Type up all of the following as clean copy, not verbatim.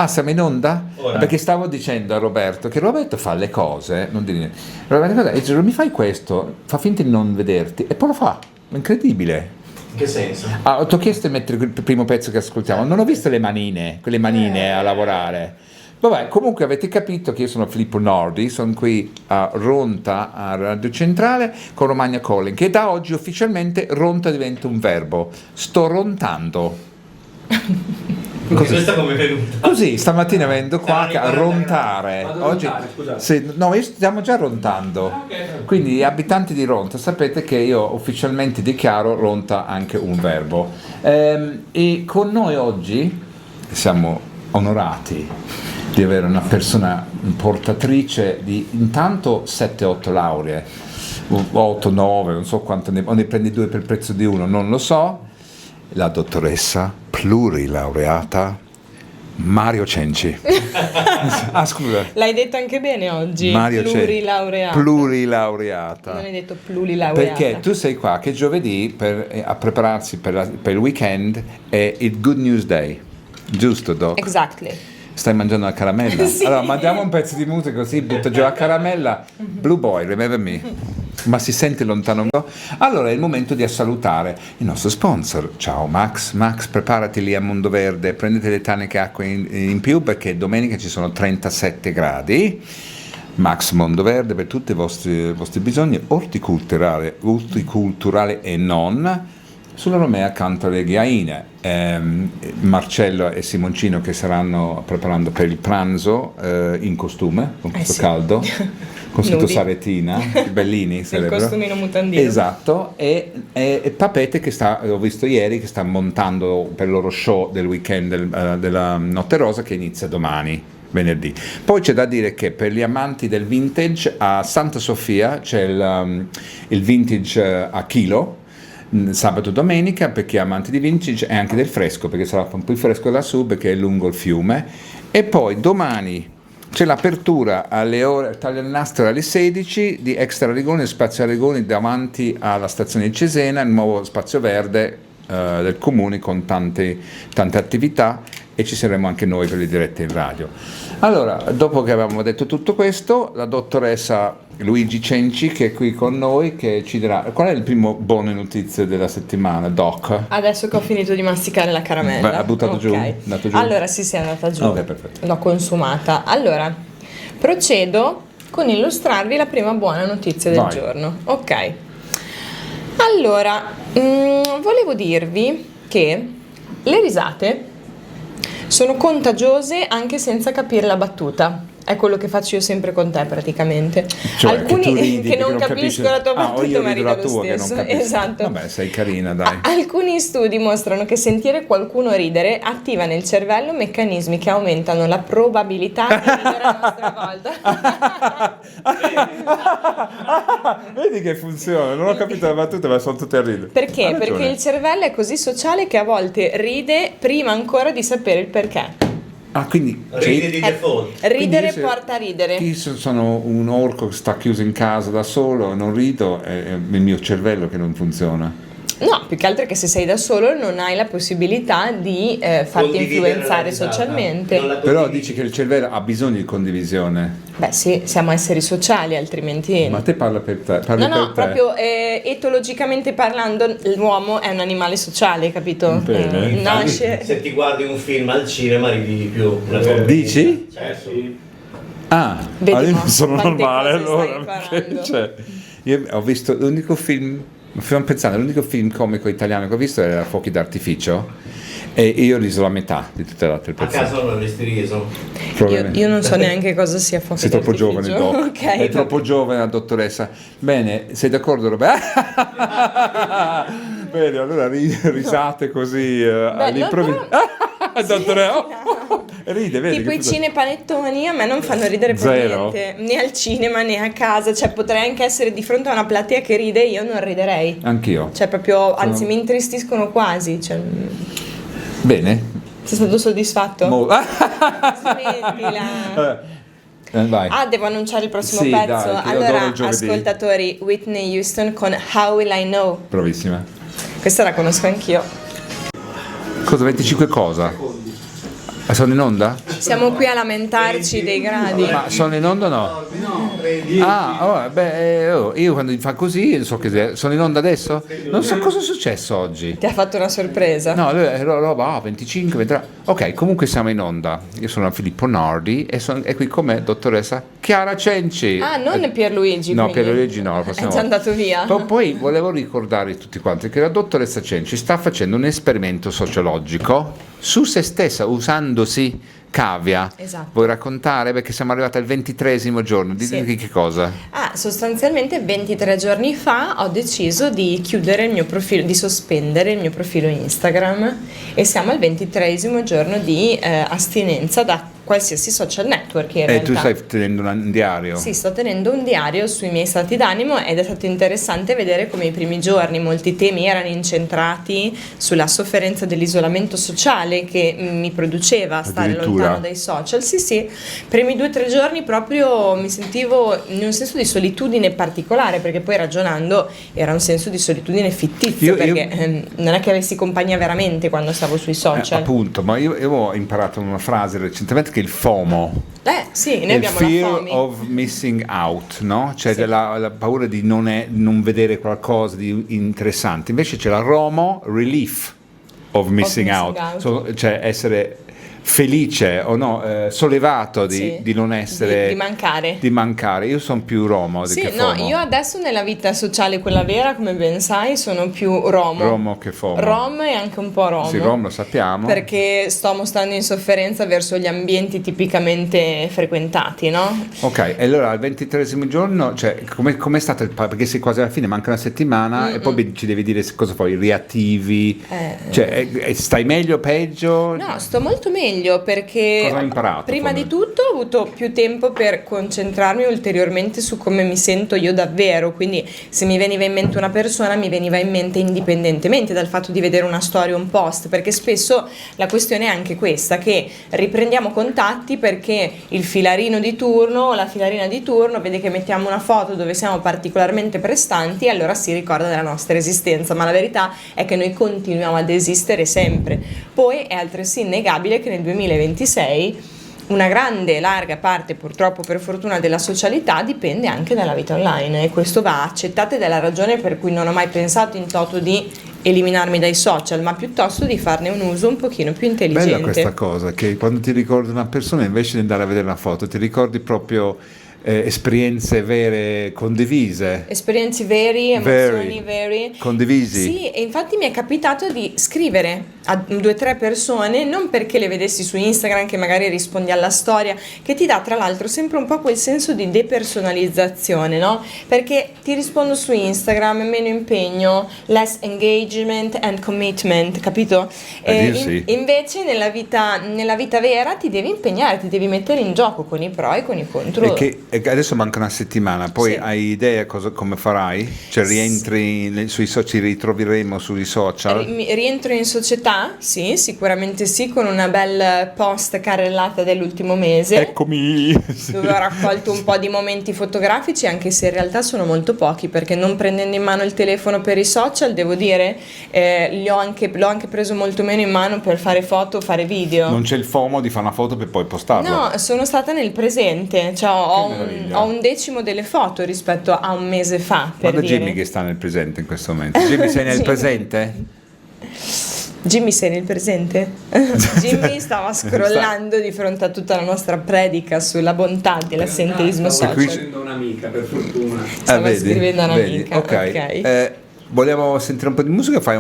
Siamo in onda? Ora. Perché stavo dicendo a Roberto che Roberto fa le cose, non dire niente. Roberto, e dice, mi fai questo, fa finta di non vederti e poi lo fa, è incredibile. In che senso? Ti ho chiesto di mettere il primo pezzo che ascoltiamo, non ho visto le manine, quelle manine a lavorare. Vabbè, comunque avete capito che io sono Filippo Nordi, sono qui a Ronta, a Radio Centrale, con Romagna Collin, che da oggi ufficialmente Ronta diventa un verbo. Sto rontando. Questa come è venuta? Così, stamattina venendo qua a rontare. Vado a Oggi, rontare, scusate. sì, no, stiamo già rontando. Quindi gli abitanti di Ronta, sapete che io ufficialmente dichiaro Ronta anche un verbo. E con noi oggi siamo onorati di avere una persona portatrice di intanto 7-8 lauree, 8-9, non so quanto ne prendi 2 per il prezzo di uno, non lo so. La dottoressa plurilaureata Mario Cenci. Scusa. L'hai detto anche bene oggi. Mario Plurilaureata. Plurilaureata. Non hai detto plurilaureata. Perché tu sei qua che giovedì a prepararsi per il weekend è il Good News Day. Giusto, Doc? Exactly. Stai mangiando la caramella? Sì. Allora mandiamo un pezzo di musica così butto giù la caramella. Blue Boy, remember me. Ma si sente lontano? Allora è il momento di salutare il nostro sponsor. Ciao Max. Max, preparati lì a Mondo Verde, prendete le taniche acqua in più perché domenica ci sono 37 gradi. Max Mondo Verde per tutti i vostri bisogni orticulturali e non. Sulla Romea accanto alle Ghiaine, Marcello e Simoncino che saranno preparando per il pranzo in costume, con questo sì. caldo, con scritto Nudi. Saretina, bellini Il sarebbero. costumino mutandino. Esatto, e Papete che ho visto ieri, che sta montando per il loro show del weekend della Notte Rosa che inizia domani. Venerdì. Poi c'è da dire che per gli amanti del vintage a Santa Sofia c'è il vintage a chilo, sabato e domenica, per chi è amante di vintage, e anche del fresco perché sarà un po' il fresco lassù perché è lungo il fiume. E poi domani c'è l'apertura alle ore tagliannastro alle 16 di Extra Arigoni e Spazio Arigoni davanti alla stazione di Cesena, il nuovo spazio verde del comune con tante attività, e ci saremo anche noi per le dirette in radio. Allora, dopo che avevamo detto tutto questo, la dottoressa Luigi Cenci che è qui con noi, che ci dirà qual è il primo buone notizie della settimana, Doc? Adesso che ho finito di masticare la caramella. Beh, ha buttato giù? Ok. Dato giù? Allora sì, è andata giù. Ok, perfetto. L'ho consumata. Allora, procedo con illustrarvi la prima buona notizia del Vai. giorno. Ok. Allora, volevo dirvi che le risate sono contagiose anche senza capire la battuta. È quello che faccio io sempre con te praticamente. Cioè, Alcuni che tu ridi che non perché capiscono la tua battuta, io ma rido la ridono lo tua che non stesso. capisco. Esatto. Vabbè, sei carina, dai. Alcuni studi mostrano che sentire qualcuno ridere attiva nel cervello meccanismi che aumentano la probabilità di ridere a nostra volta. Vedi che funziona, non ho capito la battuta, ma sono tutte a ridere. Perché? Ha ragione. Perché il cervello è così sociale che a volte ride prima ancora di sapere il perché. Quindi Ridi di default. Ridere se- porta a ridere. Io sono un orco che sta chiuso in casa da solo, non rido, è il mio cervello che non funziona. No, più che altro è che se sei da solo non hai la possibilità di farti Condividere influenzare la risata. socialmente. Non la Però condividi. dici che il cervello ha bisogno di condivisione. Beh sì, siamo esseri sociali, altrimenti... Ma te parla per te, parli No, no, per te. proprio etologicamente parlando l'uomo è un animale sociale, capito? Bene. Nasce... Se ti guardi un film al cinema ridi di più. Una cosa Dici? Certo. Vedi, io no? non sono Quante normale cose stai allora. imparando. Perché, cioè, io ho visto l'unico film, stiamo pensando, l'unico film comico italiano che ho visto era Fuochi d'artificio, e io ho riso la metà di tutte le altre A persone. casa non avresti riso. Probabilmente. Io non so neanche cosa sia fuoco Sei troppo giovane, d'artificio. Doc. Ok, È troppo giovane la dottoressa. Bene, sei d'accordo, Roberto? Bene, allora risate così all'improvviso. Dottoressa, ride, vedi? Tipo che i cinepanettoni a me non fanno ridere per Zero. niente, né al cinema né a casa, cioè potrei anche essere di fronte a una platea che ride e io non riderei. Anch'io. Cioè proprio, anzi mi intristiscono quasi, cioè, Bene. sei stato soddisfatto? Smettila. Vai. Devo annunciare il prossimo Sì, pezzo. dai, che adoro Allora, il giovedì. ascoltatori, Whitney Houston con How Will I Know. Bravissima. Questa la conosco anch'io. Cosa, 25 cosa? Sono in onda? Siamo qui a lamentarci dei gradi. Ma sono in onda o no? Io quando fa così so che sono in onda adesso? Non so cosa è successo oggi. Ti ha fatto una sorpresa. No, roba 25, 23. Ok, comunque siamo in onda. Io sono Filippo Nardi e qui con me dottoressa Chiara Cenci. Ah, non Pierluigi. No, quindi. Pierluigi no, la È prossima già volta. andato via. Poi volevo ricordare a tutti quanti che la dottoressa Cenci sta facendo un esperimento sociologico su se stessa usandosi cavia. Esatto. Vuoi raccontare? Perché siamo arrivati al 23esimo giorno. Sì. Di che cosa? Sostanzialmente 23 giorni fa ho deciso di chiudere il mio profilo, di sospendere il mio profilo Instagram e siamo al 23esimo giorno di astinenza da qualsiasi social network in E realtà. tu stai tenendo un diario? Sì, sto tenendo un diario sui miei stati d'animo ed è stato interessante vedere come i primi giorni molti temi erano incentrati sulla sofferenza dell'isolamento sociale che mi produceva stare Addirittura? lontano dai social. Sì, primi 2 o 3 giorni proprio mi sentivo in un senso di solitudine particolare, perché poi ragionando era un senso di solitudine fittizio, perché non è che avessi compagnia veramente quando stavo sui social. Appunto, ma io ho imparato una frase recentemente che il FOMO. Sì, noi Il abbiamo la fear FOMI. of missing out, no? Cioè Sì. la paura di non vedere qualcosa di interessante. Invece c'è la ROMO, relief of missing out. Cioè essere felice o no, sollevato di non essere di mancare. Io sono più romo Sì, che no, FOMO. io adesso nella vita sociale, quella vera, come ben sai, sono più romo che FOMO. rom e anche un po' romo. Sì, rom lo sappiamo. Perché sto mostrando insofferenza verso gli ambienti tipicamente frequentati, no? Ok, e allora al 23esimo giorno, cioè, com'è stato perché sei quasi alla fine, manca una settimana e poi ci devi dire cosa fai, riattivi, cioè stai meglio, peggio? No, sto molto meglio perché Cosa hai imparato, prima come? di tutto ho avuto più tempo per concentrarmi ulteriormente su come mi sento io davvero, quindi se mi veniva in mente una persona mi veniva in mente indipendentemente dal fatto di vedere una storia o un post, perché spesso la questione è anche questa, che riprendiamo contatti perché il filarino di turno o la filarina di turno vede che mettiamo una foto dove siamo particolarmente prestanti e allora si ricorda della nostra esistenza, ma la verità è che noi continuiamo ad esistere sempre. Poi è altresì innegabile che nel 2026 una grande, larga parte, purtroppo per fortuna, della socialità dipende anche dalla vita online e questo va accettato ed è la ragione per cui non ho mai pensato in toto di eliminarmi dai social, ma piuttosto di farne un uso un pochino più intelligente. Bella questa cosa, che quando ti ricordi una persona invece di andare a vedere la foto ti ricordi proprio esperienze vere condivise. Esperienze veri, emozioni veri. Condivisi. Sì, e infatti mi è capitato di scrivere a 2 o 3 persone, non perché le vedessi su Instagram che magari rispondi alla storia, che ti dà tra l'altro sempre un po' quel senso di depersonalizzazione, no? Perché ti rispondo su Instagram, meno impegno, less engagement and commitment, capito? Sì. Invece nella vita vera ti devi impegnare, ti devi mettere in gioco con i pro e con i contro. E adesso manca una settimana, poi Sì. hai idea come farai? Cioè rientri sui social, ci ritroveremo sui social? Rientro in società, sì, sicuramente sì, con una bel post carrellata dell'ultimo mese. Eccomi! Dove ho raccolto un po' di momenti fotografici, anche se in realtà sono molto pochi, perché non prendendo in mano il telefono per i social, devo dire, l'ho anche preso molto meno in mano per fare foto, fare video. Non c'è il FOMO di fare una foto per poi postarla? No, sono stata nel presente, cioè ho un decimo delle foto rispetto a un mese fa, per Guarda dire. Jimmy che sta nel presente in questo momento. Jimmy, sei nel Jimmy. presente? Jimmy, sei nel presente? Jimmy stava scrollando di fronte a tutta la nostra predica sulla bontà dell'assenteismo Stavo social. scrivendo un'amica, per fortuna. Stava scrivendo un'amica, ok. Vogliamo sentire un po' di musica? Fai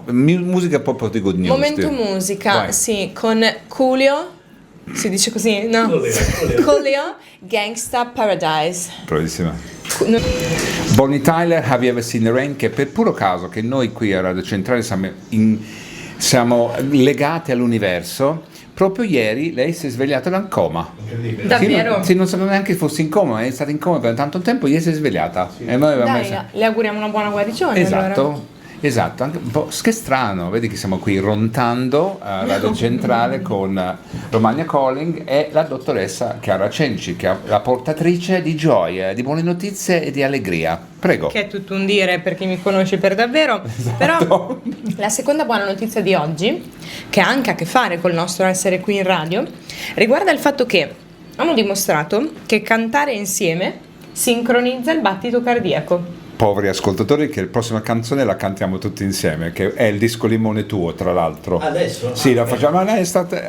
musica proprio di good news. Momento musica, Vai. sì, con Coolio, si dice così? No? Coolio, Gangsta Paradise. Bravissima. No- Bonnie Tyler, Have You Ever Seen the Rain? Che per puro caso che noi qui a Radio Centrale siamo legati all'universo, proprio ieri lei si è svegliata da un coma. Davvero? Sì, non sapevo neanche che fosse in coma, è stata in coma per tanto tempo, ieri si è svegliata. E noi avevamo Dai, le auguriamo una buona guarigione. Esatto. Allora. Esatto, anche un po' che strano, vedi che siamo qui rontando a Radio Centrale con Romagna Calling e la dottoressa Chiara Cenci, che è la portatrice di gioia, di buone notizie e di allegria. Prego. Che è tutto un dire per chi mi conosce per davvero. Esatto. Però la seconda buona notizia di oggi, che ha anche a che fare col nostro essere qui in radio, riguarda il fatto che hanno dimostrato che cantare insieme sincronizza il battito cardiaco. Poveri ascoltatori, che la prossima canzone la cantiamo tutti insieme, che è il disco limone tuo, tra l'altro. Adesso? Sì, la facciamo, ma è stata...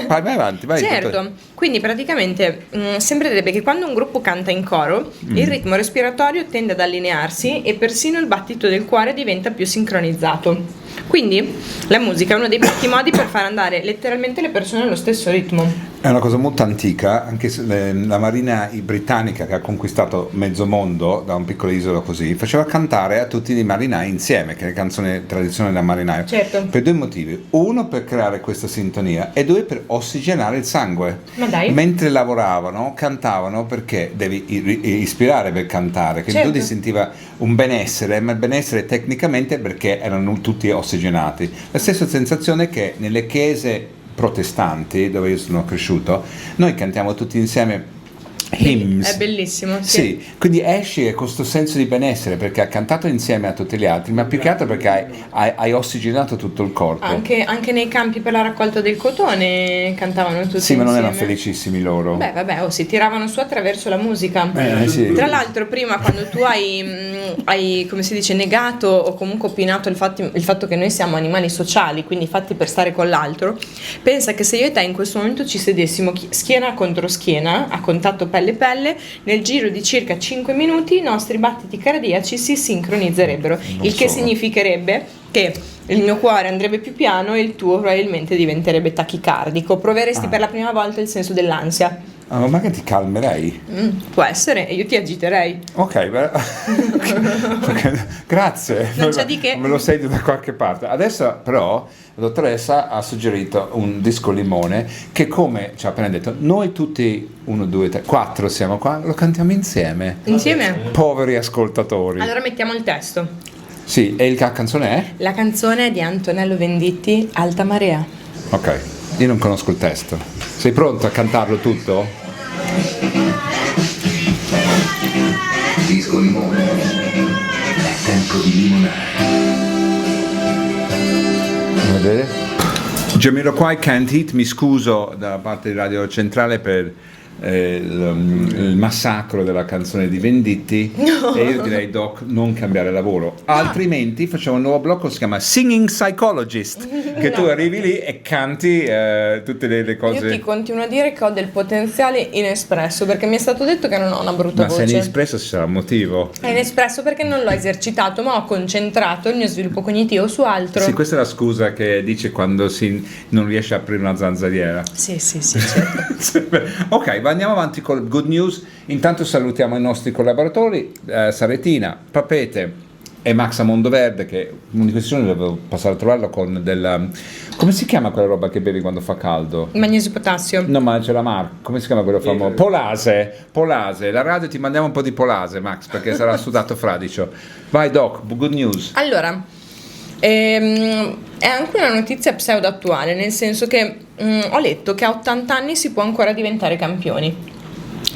vai avanti, vai. Certo, dottore. quindi praticamente sembrerebbe che quando un gruppo canta in coro il ritmo respiratorio tende ad allinearsi e persino il battito del cuore diventa più sincronizzato. Quindi la musica è uno dei pochi modi per far andare letteralmente le persone allo stesso ritmo. È una cosa molto antica, anche se la marina britannica, che ha conquistato mezzo mondo da un piccolo isola così, faceva cantare a tutti i marinai insieme, che è la canzone tradizionale da marinaio. Certo. Per due motivi: uno, per creare questa sintonia, e due, per ossigenare il sangue. Ma dai. Mentre lavoravano, cantavano, perché devi ispirare per cantare, quindi Certo. tu ti sentiva un benessere, ma il benessere tecnicamente perché erano tutti ossigenati. La stessa sensazione che nelle chiese protestanti, dove io sono cresciuto, noi cantiamo tutti insieme hymns. È bellissimo. Sì, quindi esci con questo senso di benessere perché hai cantato insieme a tutti gli altri, ma più che altro perché hai ossigenato tutto il corpo. Anche nei campi per la raccolta del cotone cantavano tutti Sì, ma non erano insieme. felicissimi loro. Beh, vabbè, si tiravano su attraverso la musica. Sì. Tra l'altro, prima quando tu hai, come si dice, negato o comunque opinato il fatto che noi siamo animali sociali, quindi fatti per stare con l'altro, pensa che se io e te in questo momento ci sedessimo schiena contro schiena, a contatto pelle, nel giro di circa 5 minuti i nostri battiti cardiaci si sincronizzerebbero, il che solo. significherebbe che il mio cuore andrebbe più piano e il tuo probabilmente diventerebbe tachicardico. Proveresti per la prima volta il senso dell'ansia. Ah, ma magari ti calmerei. Può essere, e io ti agiterei. Ok, ok, grazie. Non c'è di che. Me lo sei da qualche parte. Adesso però la dottoressa ha suggerito un disco limone che, come ci ha appena detto, noi tutti 1, 2, 3, 4 siamo qua, lo cantiamo insieme. Insieme? Poveri ascoltatori. Allora mettiamo il testo. Sì, e la canzone è? La canzone è di Antonello Venditti, Alta Marea. Ok, io non conosco il testo. Sei pronto a cantarlo tutto? Disco limone. Tempo di limonare. Vedete? Jamiroquai Can't Hit, mi scuso da parte di Radio Centrale per il massacro della canzone di Venditti, e io direi, Doc, non cambiare lavoro, altrimenti facciamo un nuovo blocco, si chiama Singing Psychologist, che tu arrivi lì e canti tutte le cose. Io ti continuo a dire che ho del potenziale inespresso, perché mi è stato detto che non ho una brutta Ma se voce. è inespresso ci sarà un motivo. È inespresso perché non l'ho esercitato, ma ho concentrato il mio sviluppo cognitivo su altro. Sì, questa è la scusa che dice quando non riesce a aprire una zanzariera. Sì, certo. Ok, andiamo avanti con good news. Intanto salutiamo i nostri collaboratori, Saretina, Papete e Max a Mondoverde, che uno di questi giorni devo passare a trovarlo con come si chiama quella roba che bevi quando fa caldo? Magnesio potassio. No, ma c'è la marca, come si chiama quello famoso? Polase, la radio ti mandiamo un po' di Polase, Max, perché sarà sudato fradicio. Vai Doc, good news. Allora, è anche una notizia pseudo attuale, nel senso che ho letto che a 80 anni si può ancora diventare campioni.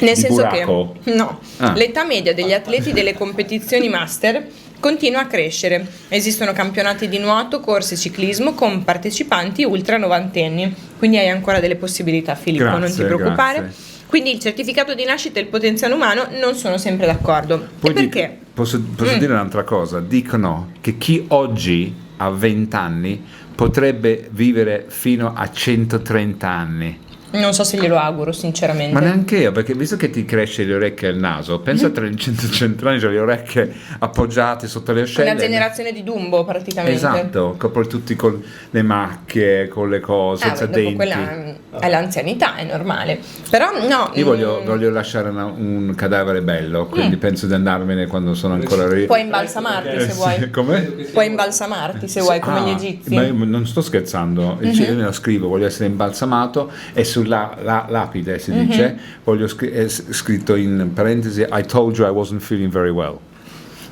Nel Di senso burraco? che no, Ah. l'età media degli atleti delle competizioni master continua a crescere. Esistono campionati di nuoto, corse, ciclismo con partecipanti ultra novantenni, quindi hai ancora delle possibilità, Filippo, non ti Grazie, preoccupare. grazie. Quindi il certificato di nascita e il potenziale umano non sono sempre d'accordo. Poi e perché? Posso dire un'altra cosa? Dicono che chi oggi ha 20 anni potrebbe vivere fino a 130 anni. Non so se glielo auguro, sinceramente. Ma neanche io, perché visto che ti cresce le orecchie e il naso, pensa a 130 anni, c'ho le orecchie appoggiate sotto le ascelle. Una generazione di Dumbo, praticamente. Esatto, poi tutti con le macchie, con le cose, senza dopo denti. quella è l'anzianità, è normale. Però no. Io voglio lasciare un cadavere bello, quindi penso di andarmene quando sono ancora lì. Puoi imbalsamarti se vuoi. Come? Puoi imbalsamarti se vuoi, come gli egizi. Ma io non sto scherzando, io me lo scrivo, voglio essere imbalsamato e sulla lapide si dice, voglio scritto in parentesi I told you I wasn't feeling very well.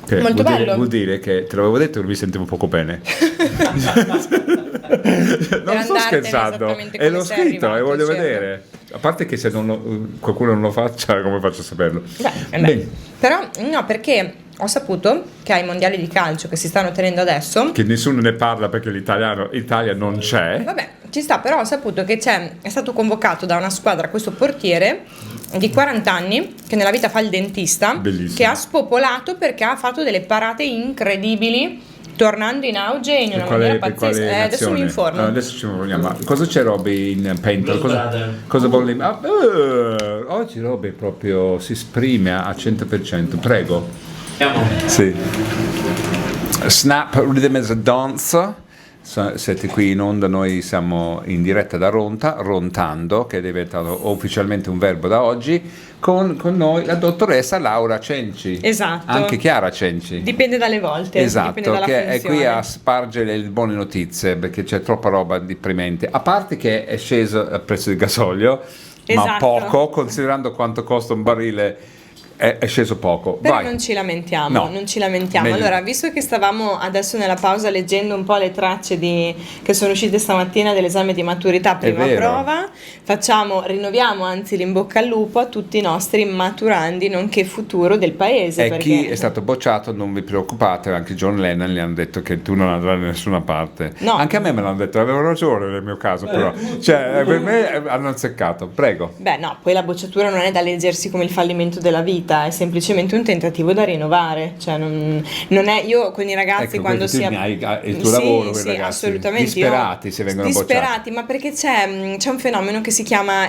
Che Molto vuol bello. vuol dire che te l'avevo detto che mi sentivo poco bene. Non sto andartene scherzando, esattamente e come l'ho sei scritto e arrivato, voglio certo. vedere. A parte che se qualcuno non lo faccia, come faccio a saperlo? Beh. Però no, perché ho saputo che ai mondiali di calcio che si stanno tenendo adesso, Che nessuno ne parla perché l'Italia non c'è. vabbè, ci sta, però ho saputo che è stato convocato da una squadra questo portiere di 40 anni che nella vita fa il dentista, Bellissimo. che ha spopolato perché ha fatto delle parate incredibili, tornando in auge in una maniera pazzesca. Adesso mi informo. Adesso ci informiamo. Cosa c'è Roby in Paintball? Blues Brother. Cosa volle? Oggi Roby proprio si esprime a 100%. Prego. Andiamo. Sì. Snap Rhythm as a Dance. Siete qui in onda, noi siamo in diretta da Ronta, rontando, che è diventato ufficialmente un verbo da oggi, con noi la dottoressa Laura Cenci. Esatto. Anche Chiara Cenci. Dipende dalle volte, Esatto, dipende dalla che è funzione. qui a spargere le buone notizie perché c'è troppa roba deprimente. A parte che è sceso il prezzo del gasolio, ma Esatto. poco, considerando quanto costa un barile, è sceso poco. Però Vai. non ci lamentiamo, No. non ci lamentiamo. Meglio. Allora, visto che stavamo adesso nella pausa leggendo un po' le tracce che sono uscite stamattina dell'esame di maturità prima vero. prova, rinnoviamo anzi l'in bocca al lupo a tutti i nostri maturandi, nonché futuro del paese. E perché... chi è stato bocciato, non vi preoccupate, anche John Lennon gli hanno detto che tu non andrai da nessuna parte. No. Anche a me l'hanno detto, avevo ragione nel mio caso, però. Cioè, per me hanno azzeccato. Prego. Beh, no, poi la bocciatura non è da leggersi come il fallimento della vita, è semplicemente un tentativo da rinnovare. Cioè, non è io con i ragazzi Ecco, quando questo tu si hai il tuo Sì, lavoro con i sì, ragazzi. assolutamente. Disperati se vengono disperati, ma perché c'è un fenomeno che si chiama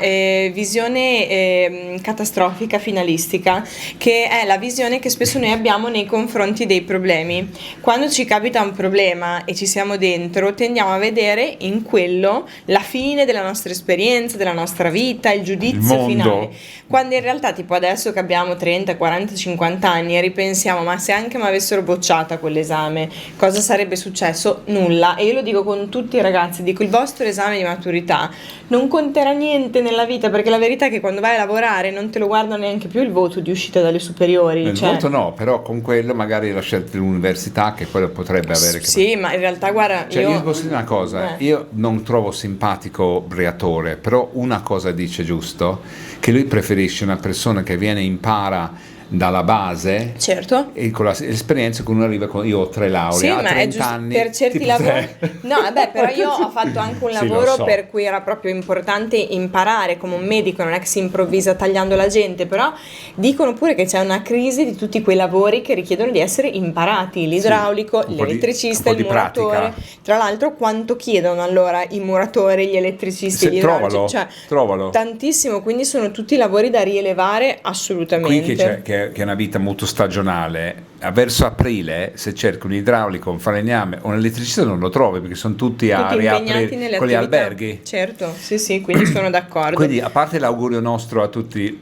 visione catastrofica finalistica, che è la visione che spesso noi abbiamo nei confronti dei problemi. Quando ci capita un problema e ci siamo dentro, tendiamo a vedere in quello la fine della nostra esperienza, della nostra vita, il giudizio mondo. finale. Quando in realtà, tipo adesso che abbiamo 30, 40, 50 anni e ripensiamo, ma se anche mi avessero bocciata quell'esame, cosa sarebbe successo? Nulla. E io lo dico con tutti i ragazzi, dico il vostro esame di maturità non conterà niente nella vita, perché la verità è che quando vai a lavorare non te lo guarda neanche più il voto di uscita dalle superiori. Il voto no, però con quello magari la scelta dell'università, che quello potrebbe avere che... Sì, ma in realtà guarda, Cioè, io posso dire una cosa, io non trovo simpatico Briatore, però una cosa dice giusto, che lui preferisce una persona che viene e impara dalla base, certo. e con l'esperienza che uno arriva con... Io ho 3 lauree, Sì, a ma 30 è giusto anni, per certi tipo lavori. te. No, vabbè, però io ho fatto anche un Sì, lo lavoro so. per cui era proprio importante imparare come un medico, non è che si improvvisa tagliando la gente, però dicono pure che c'è una crisi di tutti quei lavori che richiedono di essere imparati, l'idraulico, un po' di- l'elettricista, un po' il di muratore. pratica. Tra l'altro quanto chiedono allora i muratori, gli elettricisti, gli idraulici? Cioè, trovalo. tantissimo, quindi sono tutti lavori da rielevare Qui assolutamente. che è una vita molto stagionale, verso aprile se cerchi un idraulico, un falegname o un elettricista non lo trovi perché sono tutti a Tutti impegnati riaprire nelle con gli attività. alberghi. Certo, sì, quindi sono d'accordo. Quindi a parte l'augurio nostro a tutti,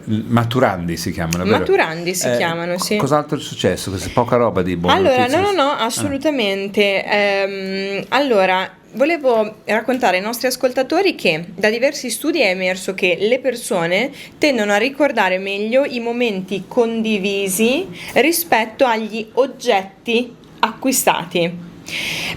maturandi si chiamano, vero? Maturandi si chiamano, sì. Cos'altro è successo? Questa poca roba di buone Allora, notizie. no, assolutamente. Allora, volevo raccontare ai nostri ascoltatori che da diversi studi è emerso che le persone tendono a ricordare meglio i momenti condivisi rispetto agli oggetti acquistati.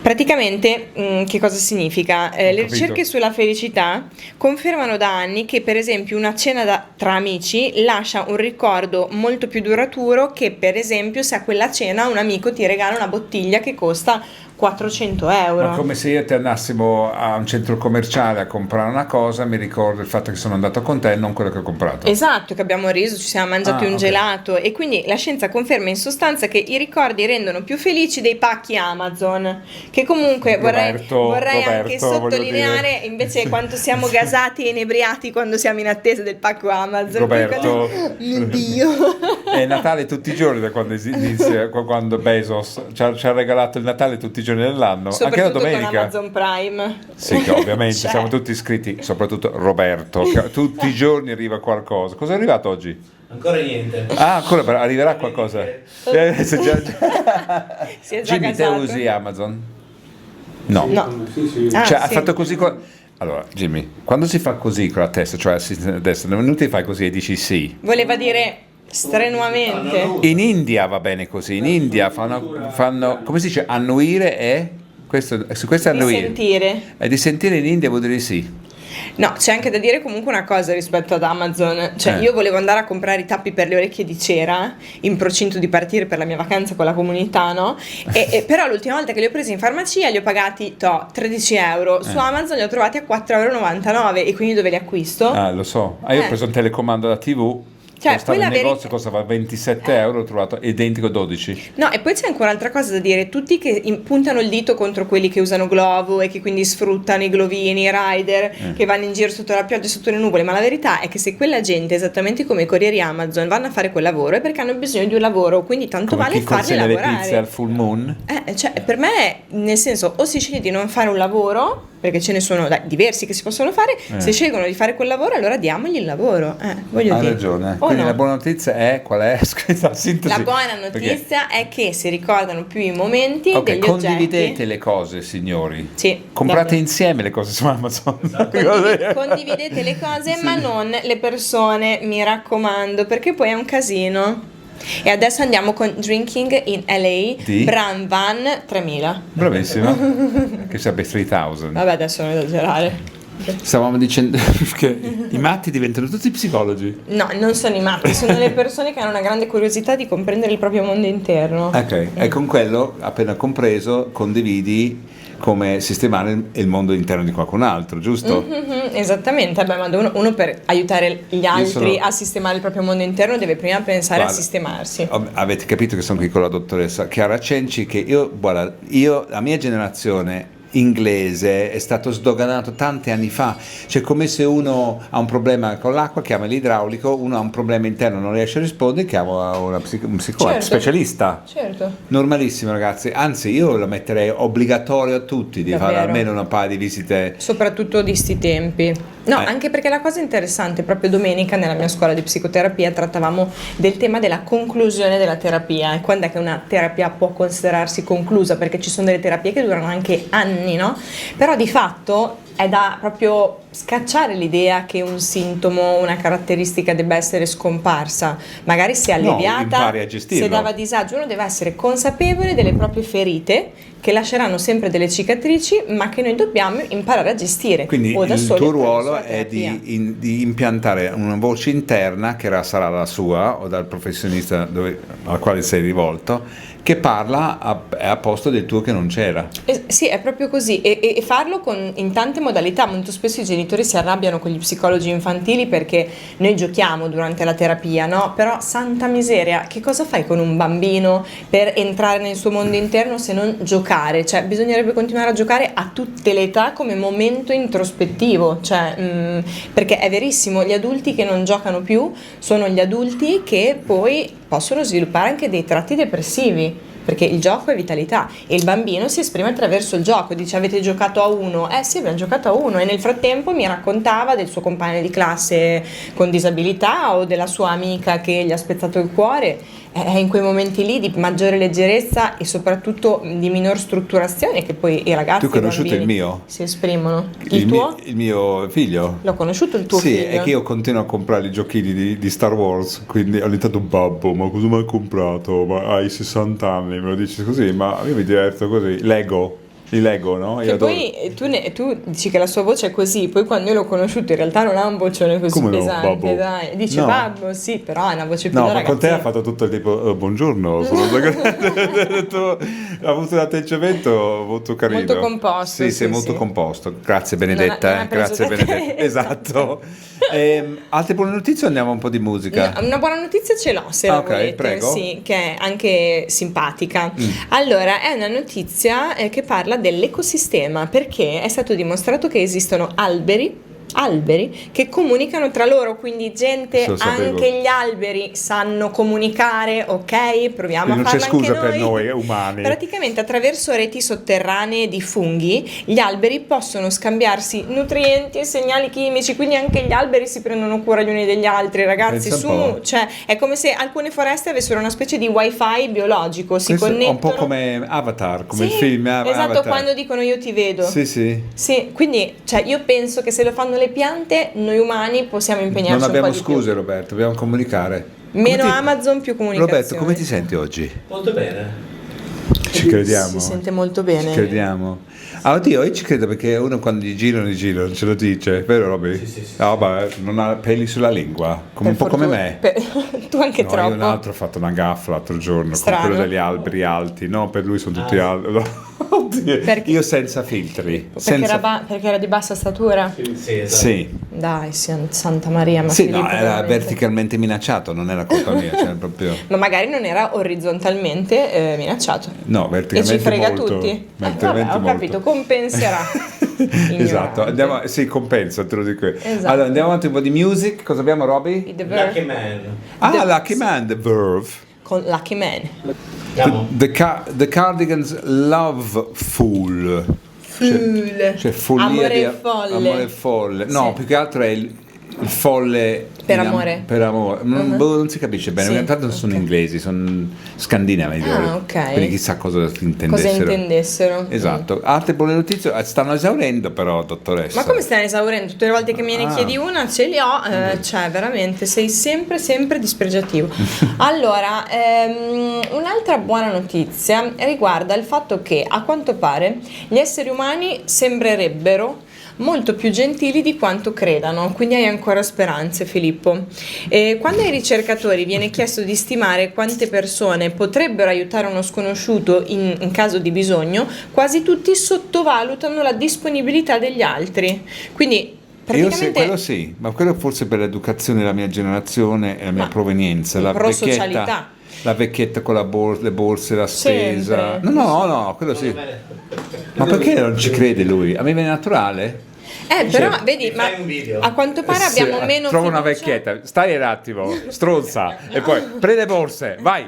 Praticamente, che cosa significa? Le capito. ricerche sulla felicità confermano da anni che per esempio una cena tra amici lascia un ricordo molto più duraturo che per esempio se a quella cena un amico ti regala una bottiglia che costa 400 euro. Ma come se io e te andassimo a un centro commerciale a comprare una cosa, mi ricordo il fatto che sono andato con te e non quello che ho comprato. Esatto, che abbiamo riso, ci siamo mangiati un ok. gelato e quindi la scienza conferma in sostanza che i ricordi rendono più felici dei pacchi Amazon, che comunque vorrei anche Roberto, voglio sottolineare dire. invece quanto siamo gasati e inebriati quando siamo in attesa del pacco Amazon. Roberto. Mio Dio. È Natale tutti i giorni da quando inizia, quando Bezos ci ha regalato il Natale tutti i giorni dell'anno, anche la Soprattutto con domenica. Amazon Prime. Sì, che ovviamente Cioè, siamo tutti iscritti, soprattutto Roberto, che tutti i giorni arriva qualcosa. Cosa è arrivato oggi? Ancora niente. Ah, ancora arriverà qualcosa. si è già Jimmy, te gasato. usi Amazon? No. No. Sì. Ah, Cioè, ha sì. fatto così Allora, Jimmy, quando si fa così con la testa, cioè a destra, non ti fai così e dici sì. Voleva dire strenuamente. In India va bene così, in India fanno come si dice, annuire su questo è Di annuire. sentire. E di sentire in India vuol dire sì. No, c'è anche da dire comunque una cosa rispetto ad Amazon. Cioè, io volevo andare a comprare i tappi per le orecchie di cera in procinto di partire per la mia vacanza con la comunità, no? Però l'ultima volta che li ho presi in farmacia li ho pagati 13 euro. Su Amazon li ho trovati a 4,99 €. E quindi dove li acquisto? Ah, lo so. Io ho preso un telecomando da TV. Cioè, Costava poi in la negozio, costava 27 euro, ho trovato identico 12. No, e poi c'è ancora un'altra cosa da dire. Tutti che puntano il dito contro quelli che usano Glovo e che quindi sfruttano i glovini, i rider, che vanno in giro sotto la pioggia e sotto le nuvole. Ma la verità è che se quella gente, esattamente come i corrieri Amazon, vanno a fare quel lavoro è perché hanno bisogno di un lavoro. Quindi tanto Come vale chi farli consegna le pizze lavorare. al full moon. Cioè, per me, nel senso, o si sceglie di non fare un lavoro, perché ce ne sono diversi che si possono fare, se scelgono di fare quel lavoro, allora diamogli il lavoro. Voglio Hai dire. ragione. O Quindi no? la buona notizia è qual è? Scusa, sintesi. La buona notizia è che si ricordano più i momenti Ok, degli condividete oggetti. le cose, signori. Sì, Comprate davvero. insieme le cose su Amazon. Condividete le cose, ma non le persone, mi raccomando, perché poi è un casino. E adesso andiamo con Drinking in LA, Di? Bram Van 3000. Bravissima. Che sarebbe 3000. Vabbè, adesso non esagerare. Stavamo dicendo che i matti diventano tutti psicologi. No, non sono i matti, sono le persone che hanno una grande curiosità di comprendere il proprio mondo interno. Ok, e con quello appena compreso condividi come sistemare il mondo interno di qualcun altro, giusto? Esattamente, ma uno per aiutare gli altri sono- a sistemare il proprio mondo interno deve prima pensare a Guarda, sistemarsi. Avete capito che sono qui con la dottoressa Chiara Cenci, che la mia generazione inglese è stato sdoganato tanti anni fa, cioè come se uno ha un problema con l'acqua chiama l'idraulico, uno ha un problema interno non riesce a rispondere chiama un psicologo, Certo. specialista. Certo. Normalissimo ragazzi, anzi io lo metterei obbligatorio a tutti di fare Davvero. almeno una paio di visite. Soprattutto di sti tempi. No, anche perché la cosa interessante, proprio domenica nella mia scuola di psicoterapia trattavamo del tema della conclusione della terapia e quando è che una terapia può considerarsi conclusa, perché ci sono delle terapie che durano anche anni, no? Però di fatto è da proprio scacciare l'idea che un sintomo, una caratteristica debba essere scomparsa, magari se è alleviata, impari a gestirlo. se dava disagio, uno deve essere consapevole delle proprie ferite che lasceranno sempre delle cicatrici, ma che noi dobbiamo imparare a gestire. Quindi o da il soli tuo attraverso ruolo la è terapia. di impiantare una voce interna, che sarà la sua o dal professionista al quale sei rivolto, che parla a posto del tuo che non c'era. Sì, è proprio così e farlo in tante modalità. Molto spesso i genitori si arrabbiano con gli psicologi infantili perché noi giochiamo durante la terapia, no? Però santa miseria, che cosa fai con un bambino per entrare nel suo mondo interno se non giocare? Cioè bisognerebbe continuare a giocare a tutte le età come momento introspettivo, cioè, perché è verissimo, gli adulti che non giocano più sono gli adulti che poi possono sviluppare anche dei tratti depressivi, perché il gioco è vitalità e il bambino si esprime attraverso il gioco. Dice: avete giocato a uno? Sì, abbiamo giocato a uno, e nel frattempo mi raccontava del suo compagno di classe con disabilità o della sua amica che gli ha spezzato il cuore. È in quei momenti lì di maggiore leggerezza e soprattutto di minor strutturazione che poi i ragazzi, Tu hai conosciuto i bambini il mio? si esprimono. Il tuo? Il mio figlio? L'ho conosciuto il tuo Sì, figlio? è che io continuo a comprare i giochini di Star Wars, quindi ogni tanto babbo, ma cosa mi hai comprato? Ma hai 60 anni, me lo dici così, ma io mi diverto così. I Lego, no? Che Io adoro. poi tu dici che la sua voce è così, poi quando io l'ho conosciuto in realtà non ha un vocione così Come no, pesante, babbo? dai. Dice No. babbo, sì, però ha una voce più No, da ma con te ha ragazzino. fatto tutto il tipo buongiorno, sono ha avuto un atteggiamento molto carino. Molto composto, Sì, sì, molto sì. composto. Grazie Benedetta, non ha preso grazie da te. Benedetta. Esatto. Altre buone notizie o andiamo un po' di musica? No, una buona notizia ce l'ho, se la Ok, volete, prego. sì, che è anche simpatica. Allora, è una notizia che parla dell'ecosistema, perché è stato dimostrato che esistono alberi che comunicano tra loro, quindi gente, Lo sapevo. anche gli alberi sanno comunicare, ok? Proviamo Quindi a non c'è farlo anche scusa per noi noi umani. Praticamente attraverso reti sotterranee di funghi gli alberi possono scambiarsi nutrienti e segnali chimici, quindi anche gli alberi si prendono cura gli uni degli altri, ragazzi. Pensa un po'. Su, cioè è come se alcune foreste avessero una specie di wifi biologico, si Questo è connettono. un po' come Avatar, come il Sì, film esatto, Avatar. quando dicono io ti vedo. Sì, sì. Sì, quindi cioè, io penso che se lo fanno le piante, noi umani possiamo impegnarci Non un po' abbiamo di più. scuse Roberto, dobbiamo comunicare. Meno Come ti- Amazon, più comunicazione. Roberto, come ti senti oggi? Molto bene. Ci crediamo? Si sente molto bene. Ci crediamo. Ah, oddio, io ci credo perché uno quando gli girano, ce lo dice, vero Roby? Sì. Ah, vabbè, non ha peli sulla lingua, come, un po' come me. Tu anche No, troppo. io un altro ho fatto una gaffa l'altro giorno Strano. con quello degli alberi alti. No, per lui sono tutti alti. No. Oddio. Perché? Io senza filtri. Perché, Senza... perché era di bassa statura? Sì, esatto. Sì, Dai, Santa Maria, ma sì, Filippo, no, era veramente. verticalmente minacciato, non era colpa mia, cioè proprio... Ma magari non era orizzontalmente minacciato. No, E verticamente ci frega molto. tutti. Verticamente Vabbè, ho molto. capito, compenserà. Esatto, Ignorante. andiamo, sì, compensa, te lo dico. Esatto. Allora, andiamo avanti un po' di music, cosa abbiamo Roby? The Verve Lucky Man. Ah, Lucky Man, The Verve. con Lucky Man. Andiamo. The Cardigans Love Fool. Cioè follia Amore di folle. amore folle. No, Sì. più che altro è il folle Per in amore. per amore. Non si capisce bene, Sì, in realtà non sono ok. inglesi, sono scandinavi. Ah, ok. Quindi chissà cosa Cosa intendessero. intendessero. Esatto. Altre buone notizie stanno esaurendo però, dottoressa. Ma come stai esaurendo? Tutte le volte che me ne Ah. chiedi una ce li ho, cioè veramente sei sempre dispregiativo. Allora, un'altra buona notizia riguarda il fatto che a quanto pare gli esseri umani sembrerebbero molto più gentili di quanto credano, quindi hai ancora speranze, Filippo. Quando ai ricercatori viene chiesto di stimare quante persone potrebbero aiutare uno sconosciuto in caso di bisogno, quasi tutti sottovalutano la disponibilità degli altri. Quindi Io praticamente quello sì, ma quello forse per l'educazione della mia generazione e la mia Ma provenienza. La prosocialità. vecchietta, la vecchietta con le borse, la spesa. Sempre. No, quello sì. Ma perché non ci crede lui? A me viene naturale? però Cioè, vedi, mi ma fai un video? a quanto pare abbiamo meno Trova una fiducia. vecchietta, stai un attimo, stronza, e poi prendi le borse, vai,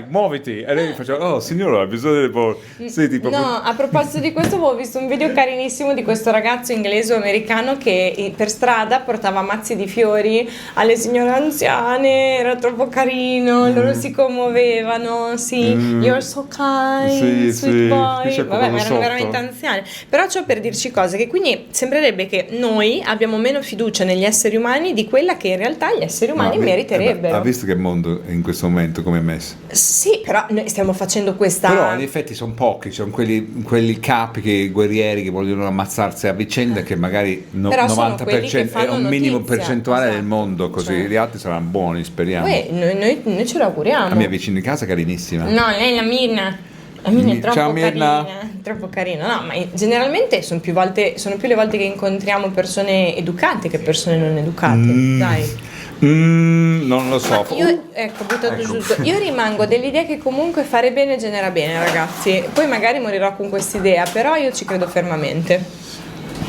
muoviti. E lei faceva, oh signora, ha bisogno delle borse. Sì, tipo, No, a proposito di questo, avevo visto un video carinissimo di questo ragazzo inglese o americano che per strada portava mazzi di fiori alle signore anziane, era troppo carino, loro si commuovevano, sì, you're so kind, Sì, sweet sì, boy, c'è vabbè, qualcosa ma erano sotto. veramente anziani. Però ciò per dirci cose che quindi sembrerebbe che noi abbiamo meno fiducia negli esseri umani di quella che in realtà gli esseri umani no, meriterebbero. ha visto che mondo in questo momento come è messo? Sì, però noi stiamo facendo questa... Però in effetti sono pochi, sono quelli capi, quelli che vogliono ammazzarsi a vicenda che magari Però sono quelli che 90% è fanno un minimo notizia, percentuale del esatto, mondo, così cioè. gli altri saranno buoni, speriamo. Noi ce lo auguriamo. La mia vicina di casa è carinissima. No, lei è la Mirna. La Mirna è troppo Ciao, Mirna. carina, troppo carina. No, ma generalmente sono più le volte che incontriamo persone educate che persone non educate. Dai. Non lo so. Ma io, ecco, buttato giù tutto. Io rimango dell'idea che comunque fare bene genera bene, ragazzi. Poi magari morirò con quest'idea, però io ci credo fermamente.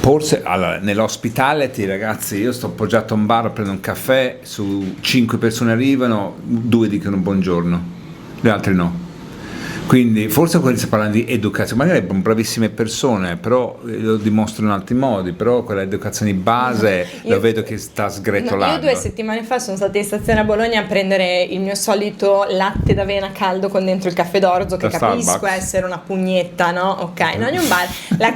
Forse allora, nell'hospitality, ragazzi, io sto appoggiato a un bar, prendo un caffè, su 5 persone arrivano, 2 dicono buongiorno, le altre no. Quindi forse quelli si parlano di educazione, magari sono bravissime persone, però lo dimostrano in altri modi, però quella educazione di base lo vedo che sta sgretolando. Io 2 settimane fa sono stata in stazione a Bologna a prendere il mio solito latte d'avena caldo con dentro il caffè d'orzo, che Da capisco Starbucks. essere una pugnetta, no? Ok, no, in un bar. La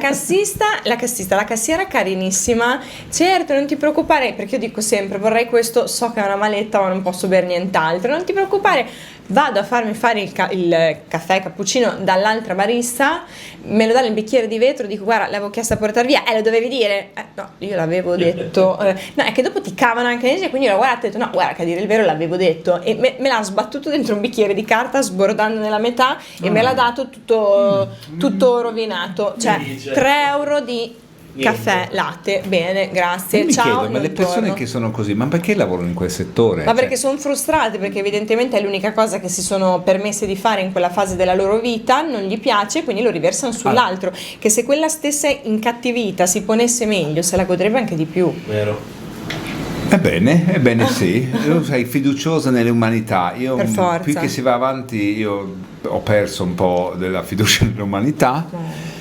cassiera carinissima, certo, non ti preoccupare, perché io dico sempre vorrei questo, so che è una maletta ma non posso bere nient'altro, non ti preoccupare, vado a farmi fare il caffè cappuccino dall'altra barista, me lo dà nel bicchiere di vetro, dico guarda l'avevo chiesto a portare via, lo dovevi dire? No, io l'avevo detto, no, è che dopo ti cavano anche e quindi l'ho guardato e ho detto no, guarda che a dire il vero l'avevo detto, e me l'ha sbattuto dentro un bicchiere di carta sbordando nella metà e me l'ha dato tutto rovinato, cioè Dice. 3 euro di caffè, latte, bene, grazie, Io mi ciao, chiedo, ma non le persone torno. che sono così, ma perché lavorano in quel settore? Ma Cioè, perché sono frustrate, perché evidentemente è l'unica cosa che si sono permesse di fare in quella fase della loro vita, non gli piace, quindi lo riversano sull'altro, che se quella stessa incattivita si ponesse meglio se la godrebbe anche di più. Vero. Ebbene sì, tu sei fiduciosa nell'umanità, io Per forza. più che si va avanti io ho perso un po' della fiducia nell'umanità.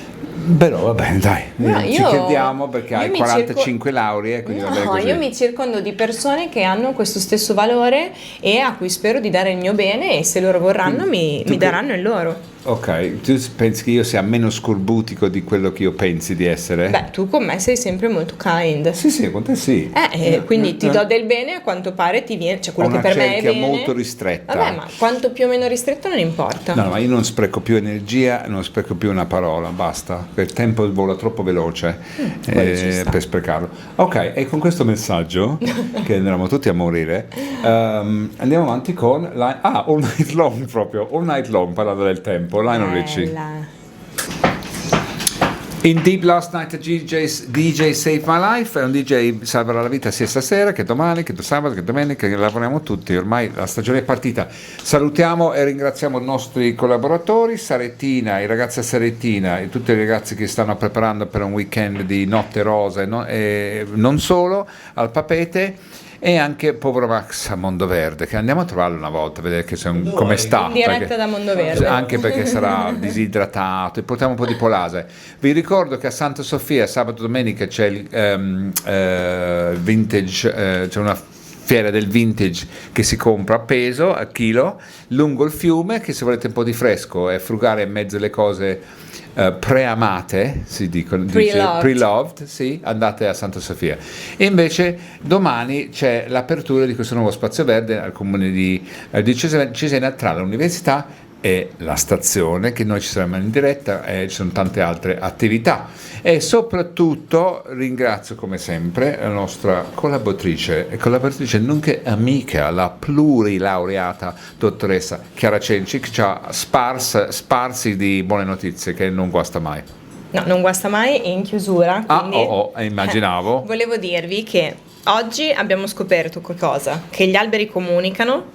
Però va bene, dai, No, ci io- crediamo perché io hai mi 45 lauree, quindi va bene No, così. io mi circondo di persone che hanno questo stesso valore e a cui spero di dare il mio bene, e se loro vorranno Quindi, tu mi che- daranno il loro. Ok, tu pensi che io sia meno scorbutico di quello che io pensi di essere? Beh, tu con me sei sempre molto kind. Sì, con te sì. Quindi ti do del bene, a quanto pare ti viene, cioè quello Ho che una per me è cerchia bene. molto ristretta. Vabbè, ma quanto più o meno ristretto non importa. No, ma io non spreco più energia, non spreco più una parola, basta. Il tempo vola troppo veloce quello ci sta. per sprecarlo. Ok, e con questo messaggio, che andremo tutti a morire, andiamo avanti con All Night Long proprio, All Night Long, parlando del tempo, Lionel Richie. Bella. In Deep Last Night DJ Save My Life, è un DJ salverà la vita sia stasera che domani, che sabato, che domenica, che lavoriamo tutti, ormai la stagione è partita. Salutiamo e ringraziamo i nostri collaboratori, Sarettina, i ragazzi a Sarettina e tutti i ragazzi che stanno preparando per un weekend di Notte Rosa e non solo, al Papete. E anche Povero Max a Mondoverde, che andiamo a trovarlo una volta, vedere che come sta. In diretta perché- da Mondoverde. Anche perché sarà disidratato, e portiamo un po' di polase. Vi ricordo che a Santa Sofia sabato e domenica c'è il vintage, c'è una fiera del vintage che si compra a peso, a chilo, lungo il fiume, che se volete un po' di fresco e frugare in mezzo alle cose preamate, si dicono, pre-loved, sì, andate a Santa Sofia. E invece domani c'è l'apertura di questo nuovo spazio verde al comune di Cesena, tra l'università e la stazione, che noi ci saremo in diretta, e ci sono tante altre attività. E soprattutto ringrazio come sempre la nostra collaboratrice nonché amica, la plurilaureata dottoressa Chiara Cenci, che ci ha sparsi di buone notizie, che non guasta mai. No, non guasta mai in chiusura. Quindi, Immaginavo. volevo dirvi che oggi abbiamo scoperto qualcosa, che gli alberi comunicano,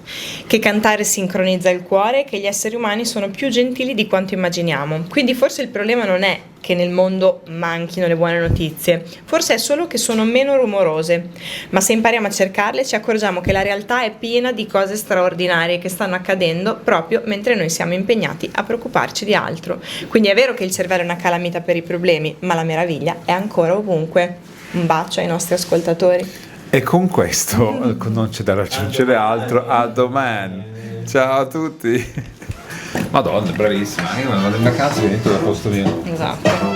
che cantare sincronizza il cuore, che gli esseri umani sono più gentili di quanto immaginiamo. Quindi forse il problema non è che nel mondo manchino le buone notizie, forse è solo che sono meno rumorose, ma se impariamo a cercarle ci accorgiamo che la realtà è piena di cose straordinarie che stanno accadendo proprio mentre noi siamo impegnati a preoccuparci di altro. Quindi è vero che il cervello è una calamita per i problemi, ma la meraviglia è ancora ovunque. Un bacio ai nostri ascoltatori. E con questo non c'è da raggiungere altro. A domani. Ciao a tutti. Madonna, bravissima. Io me ne vado in vacanza e niente da posto mio. Esatto.